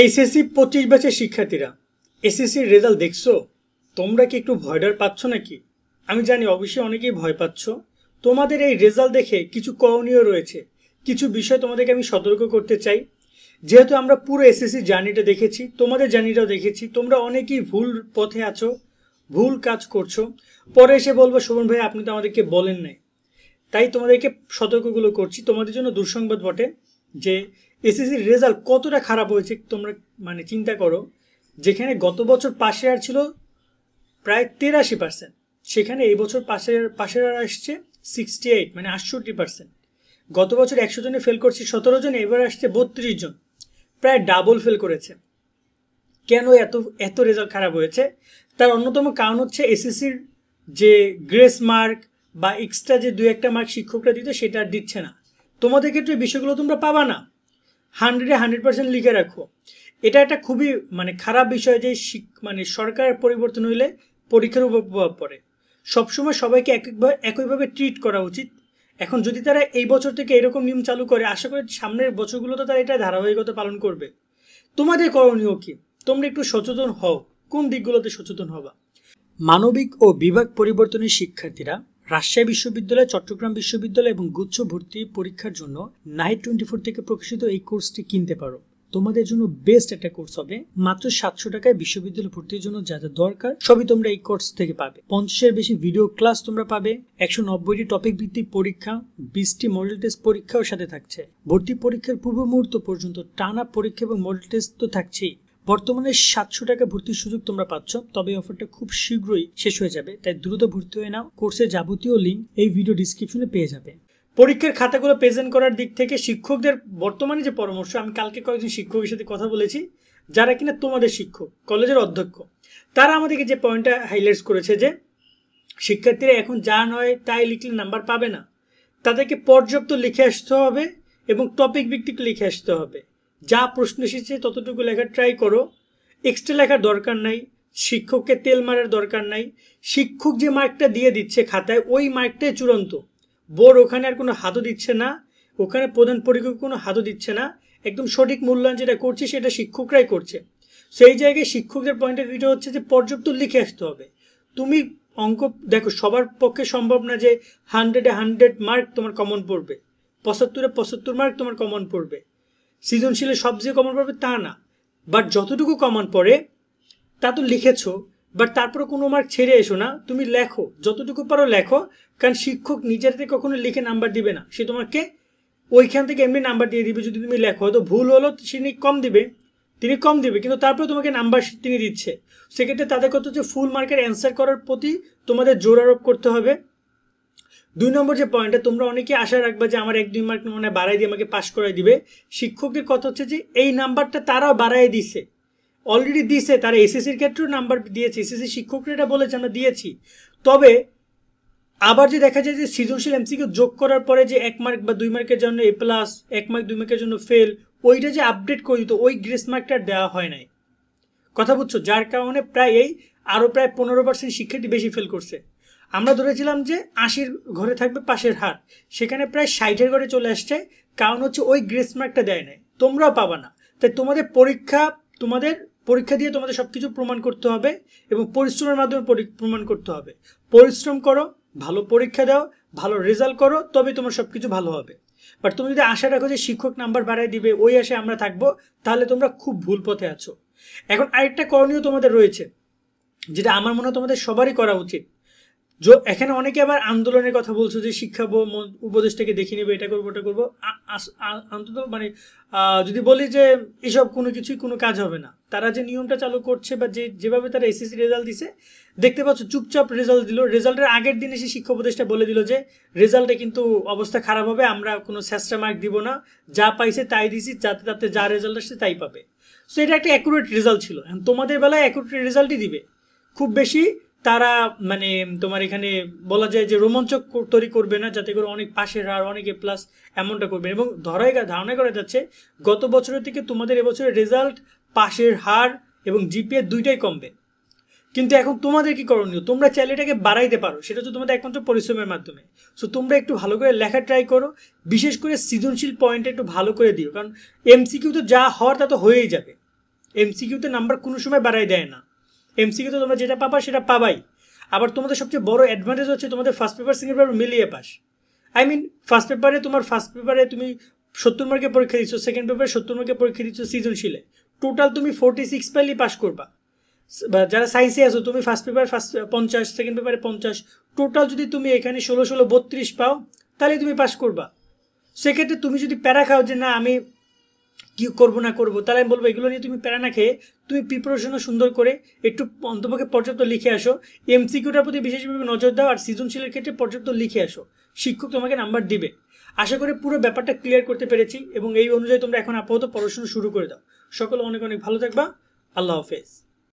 HSC 25 ব্যাচের শিক্ষার্থীরা এসএসসির রেজাল্ট দেখছো? তোমরা কি একটু ভয়ডর পাচ্ছ নাকি? আমি জানি অবশ্যই অনেকেই ভয় পাচ্ছ। তোমাদের এই রেজাল্ট দেখে কিছু করণীয় রয়েছে, কিছু বিষয় তোমাদেরকে আমি সতর্ক করতে চাই। যেহেতু আমরা পুরো এসএসসি জার্নিটা দেখেছি, তোমাদের জার্নিটাও দেখেছি, তোমরা অনেকেই ভুল পথে আছো, ভুল কাজ করছো। পরে এসে বলবো শোভন ভাই আপনি তো আমাদেরকে বলেন নাই। তাই তোমাদেরকে সতর্কগুলো করছি। তোমাদের জন্য দুঃসংবাদ বটে যে এসএসসির রেজাল্ট কতটা খারাপ হয়েছে তোমরা চিন্তা করো। যেখানে গত বছর পাশের আর ছিল প্রায় 83%, সেখানে এই বছর পাশের আর আসছে 68, 68%। গত বছর 100 জনে ফেল করছে 17 জন, এবার আসছে 32 জন, প্রায় ডাবল ফেল করেছে। কেন এত রেজাল্ট খারাপ হয়েছে? তার অন্যতম কারণ হচ্ছে এসএসসির যে গ্রেস মার্ক বা এক্সট্রা যে 2-1টা মার্ক শিক্ষকরা দিত সেটা আর দিচ্ছে না। তোমাদের ক্ষেত্রে বিষয়গুলো তোমরা পাবা না। 100% লিখে রাখো। এটা একটা খুবই খারাপ বিষয় যে সরকার পরিবর্তন হইলে পরীক্ষার উপর প্রভাব পড়ে। সবসময় সবাইকে একইভাবে ট্রিট করা উচিত। এখন যদি তারা এই বছর থেকে এরকম নিয়ম চালু করে, আশা করি সামনের বছরগুলোতে তারা এটা ধারাবাহিকতা পালন করবে। তোমাদের করণীয় কি? তোমরা একটু সচেতন হও। কোন দিকগুলোতে সচেতন হবা? মানবিক ও বিভাগ পরিবর্তনের শিক্ষার্থীরা রাজশাহী বিশ্ববিদ্যালয়, চট্টগ্রাম বিশ্ববিদ্যালয় এবং গুচ্ছ ভর্তি পরীক্ষার জন্য নাইট 24 থেকে প্রকাশিত এই কোর্সটি কিনতে পারো। তোমাদের জন্য বেস্ট একটা কোর্স হবে। মাত্র 700 টাকায় বিশ্ববিদ্যালয় ভর্তির জন্য যা যা দরকার সবই তোমরা এই কোর্স থেকে পাবে। 50-এর বেশি ভিডিও ক্লাস তোমরা পাবে, 190টি টপিক ভিত্তিক পরীক্ষা, 20টি মডেল টেস্ট পরীক্ষাও সাথে থাকছে। ভর্তি পরীক্ষার পূর্ব মুহূর্ত পর্যন্ত টানা পরীক্ষা এবং মডেল টেস্ট তো থাকছেই। বর্তমানে 700 টাকা ভর্তির সুযোগ তোমরা পাচ্ছ, তবে অফারটা খুব শীঘ্রই শেষ হয়ে যাবে। তাই দ্রুত ভর্তি হয়ে নাও। কোর্সের যাবতীয় লিঙ্ক এই ভিডিও ডিসক্রিপশনে পেয়ে যাবে। পরীক্ষার খাতাগুলো প্রেজেন্ট করার দিক থেকে শিক্ষকদের বর্তমানে যে পরামর্শ, আমি কালকে কয়েকজন শিক্ষকের সাথে কথা বলেছি যারা কিনা তোমাদের শিক্ষক, কলেজের অধ্যক্ষ, তারা আমাদেরকে যে পয়েন্টটা হাইলাইটস করেছে যে শিক্ষার্থীরা এখন যা নয় তাই লিখলে নাম্বার পাবে না। তাদেরকে পর্যাপ্ত লিখে আসতে হবে এবং টপিক ভিত্তিক লিখে আসতে হবে। যা প্রশ্ন এসেছে ততটুকু লেখার ট্রাই করো। এক্সট্রা লেখার দরকার নাই, শিক্ষককে তেল মারার দরকার নাই। শিক্ষক যে মার্কটা দিয়ে দিচ্ছে খাতায়, ওই মার্কটাই চূড়ান্ত। বোর্ড ওখানে আর কোনো হাতও দিচ্ছে না, ওখানে প্রধান পরীক্ষক কোনো হাতও দিচ্ছে না। একদম সঠিক মূল্যায়ন যেটা করছে সেটা শিক্ষকরাই করছে। সেই জায়গায় শিক্ষকদের পয়েন্ট অফ ভিউটা হচ্ছে যে পর্যাপ্ত লিখে আসতে হবে। তুমি অঙ্ক দেখো, সবার পক্ষে সম্ভব না যে 100-এ 100 মার্ক তোমার কমন পড়বে, 75-এ 75 মার্ক তোমার কমন পড়বে, সৃজনশীলে সবচেয়ে কমন পড়বে তা না। বাট যতটুকু কমন পড়ে তা তো লিখেছো, বাট তারপরে কোনো মার্ক ছেড়ে এসো না। তুমি লেখো, যতটুকু পারো লেখো। কারণ শিক্ষক নিজের থেকে কখনো লিখে নাম্বার দিবে না, সে তোমাকে ওইখান থেকে এমনি নাম্বার দিয়ে দিবে। যদি তুমি লেখো, হয়তো ভুল হলো তিনি কম দিবে, কিন্তু তারপরে তোমাকে নাম্বার তিনি দিচ্ছে। সেক্ষেত্রে তাদের কথা হচ্ছে ফুল মার্কের অ্যান্সার করার প্রতি তোমাদের জোর আরোপ করতে হবে। 2 নম্বর যে পয়েন্টটা, তোমরা অনেকে আশা রাখবা যে আমার 1-2 মার্ক বাড়াই দিয়ে আমাকে পাস করাই দিবে। শিক্ষকদের কথা হচ্ছে যে এই নাম্বারটা তারাও বাড়াই দিছে, অলরেডি দিয়েছে। তারা এসএসসির ক্ষেত্রেও নাম্বার দিয়েছে, এসএসসি শিক্ষকরা এটা বলেছে আমরা দিয়েছি। তবে আবার যে দেখা যায় যে সৃজনশীল এমসিকিউ যোগ করার পরে যে 1 মার্ক বা 2 মার্কের জন্য A+, 1 মার্ক 2 মার্কের জন্য ফেল, ওইটা যে আপডেট করে দিত, ওই গ্রেস মার্কটা দেওয়া হয় নাই। কথা বুঝছো? যার কারণে প্রায় 15% শিক্ষার্থী বেশি ফেল করছে। আমরা ধরেছিলাম যে 80-র ঘরে থাকবে পাশের হার, সেখানে প্রায় 60-এর ঘরে চলে আসছে। কারণ হচ্ছে ওই গ্রেস মার্কটা দেয় নাই, তোমরাও পাবা না। তাই তোমাদের পরীক্ষা দিয়ে তোমাদের সবকিছু প্রমাণ করতে হবে এবং পরিশ্রমের মাধ্যমে প্রমাণ করতে হবে। পরিশ্রম করো, ভালো পরীক্ষা দাও, ভালো রেজাল্ট করো, তবে তোমার সবকিছু ভালো হবে। বাট তুমি যদি আশা রাখো যে শিক্ষক নাম্বার বাড়ায় দিবে, ওই আশায় আমরা থাকবো, তাহলে তোমরা খুব ভুল পথে আছো। এখন আরেকটা করণীয় তোমাদের রয়েছে, যেটা আমার মনে হয় তোমাদের সবারই করা উচিত। এখানে অনেকে আবার আন্দোলনের কথা বলছো যে শিক্ষা উপদেষ্টাকে দেখিয়ে নেবে, এটা করবো ওটা করবো। অন্তত যদি বলি যে এসব কোনো কাজ হবে না। তারা যে নিয়মটা চালু করছে বা যেভাবে তারা এসএসসি রেজাল্ট দিছে, দেখতে পাচ্ছ চুপচাপ রেজাল্ট দিল। রেজাল্টের আগের দিন এসে শিক্ষা উপদেষ্টা বলে দিল যে রেজাল্টে কিন্তু অবস্থা খারাপ হবে, আমরা কোনো স্যাস্টা মার্ক দিব না, যা পাইছে তাই দিছি, যাতে যা রেজাল্ট আসছে তাই পাবে। সো এটা একটা অ্যাকুরেট রেজাল্ট ছিল। তোমাদের বেলায় অ্যাকুরেট রেজাল্টই দিবে। খুব বেশি তারা তোমার এখানে বলা যায় যে রোমাঞ্চক তৈরি করবে না, যাতে করে অনেক পাশের হার, অনেক A+ এমনটা করবে। এবং ধারণা করা যাচ্ছে গত বছরের থেকে তোমাদের এবছরের রেজাল্ট, পাশের হার এবং জিপিএ দুইটাই কমবে। কিন্তু এখন তোমাদের কি করণীয়? তোমরা চাইলে এটাকে বাড়াইতে পারো, সেটা হচ্ছে তোমাদের একমাত্র পরিশ্রমের মাধ্যমে। সো তোমরা একটু ভালো করে লেখা ট্রাই করো, বিশেষ করে সৃজনশীল পয়েন্টে একটু ভালো করে দিও। কারণ এমসিকিউ তো যা হওয়ার তা তো হয়েই যাবে। এমসিকিউতে নাম্বার কোনো সময় বাড়াই দেয় না। এমসিকিউতে তোমরা যেটা পাবা সেটা পাবাই। আবার তোমাদের সবচেয়ে বড় অ্যাডভান্টেজ হচ্ছে তোমাদের ফার্স্ট পেপার সেকেন্ড পেপার মিলিয়ে পাস। আই মিন ফার্স্ট পেপারে তুমি 70 মার্কের পরীক্ষা দিচ্ছ, সেকেন্ড পেপারে 70 মার্কের পরীক্ষা দিচ্ছ সৃজনশীলে, টোটাল তুমি 46 পাইলেই পাস করবা। যারা সায়েন্সে আছো তুমি ফার্স্ট 50, সেকেন্ড পেপারে 50, টোটাল যদি তুমি এখানে 16 32 পাও তাহলে তুমি পাস করবা। সেক্ষেত্রে তুমি যদি প্যারা খাও যে না আমি কি করবো না করবো, তাহলে আমি বলবো এগুলো নিয়ে তুমি প্যারা না খেয়ে তুমি প্রিপারেশনও সুন্দর করে একটু অন্তপক্ষে পর্যাপ্ত লিখে আসো, এমসিকিউটার প্রতি বিশেষভাবে নজর দাও, আর সৃজনশীলের ক্ষেত্রে পর্যাপ্ত লিখে আসো, শিক্ষক তোমাকে নাম্বার দিবে। আশা করি পুরো ব্যাপারটা ক্লিয়ার করতে পেরেছি এবং এই অনুযায়ী তোমরা এখন আপাতত পড়াশোনা শুরু করে দাও। সকলে অনেক অনেক ভালো থাকবা। আল্লাহ হাফেজ।